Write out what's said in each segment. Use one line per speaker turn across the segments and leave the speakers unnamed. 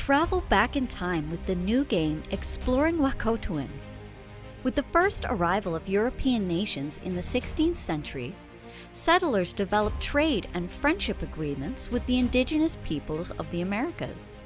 Travel back in time with the new game Exploring Wahkohtowin. With the first arrival of European nations in the 16th century, settlers developed trade and friendship agreements with the indigenous peoples of the Americas.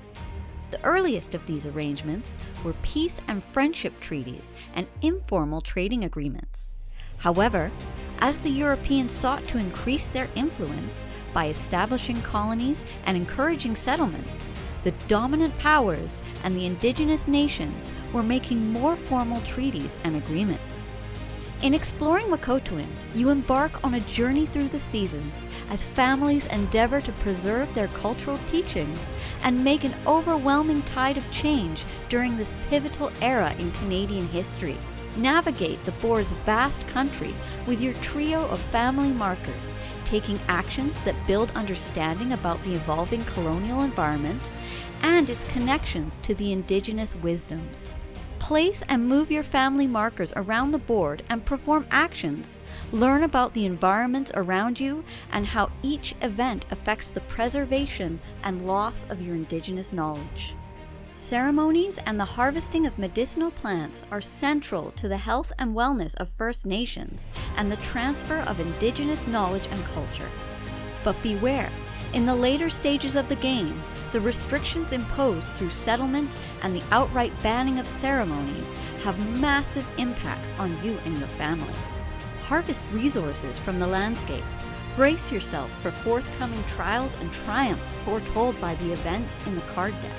The earliest of these arrangements were peace and friendship treaties and informal trading agreements. However, as the Europeans sought to increase their influence by establishing colonies and encouraging settlements, the dominant powers and the indigenous nations were making more formal treaties and agreements. In Exploring Wahkohtowin, you embark on a journey through the seasons as families endeavor to preserve their cultural teachings and make an overwhelming tide of change during this pivotal era in Canadian history. Navigate the Boer's vast country with your trio of family markers, taking actions that build understanding about the evolving colonial environment and its connections to the indigenous wisdoms. Place and move your family markers around the board and perform actions. Learn about the environments around you and how each event affects the preservation and loss of your indigenous knowledge. Ceremonies and the harvesting of medicinal plants are central to the health and wellness of First Nations and the transfer of indigenous knowledge and culture. But beware, in the later stages of the game, the restrictions imposed through settlement and the outright banning of ceremonies have massive impacts on you and your family. Harvest resources from the landscape. Brace yourself for forthcoming trials and triumphs foretold by the events in the card deck.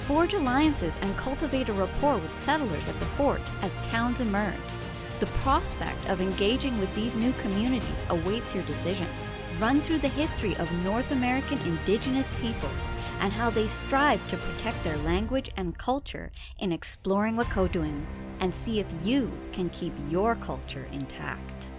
Forge alliances and cultivate a rapport with settlers at the fort as towns emerge. The prospect of engaging with these new communities awaits your decision. Run through the history of North American indigenous peoples and how they strive to protect their language and culture in Exploring Wahkohtowin, and see if you can keep your culture intact.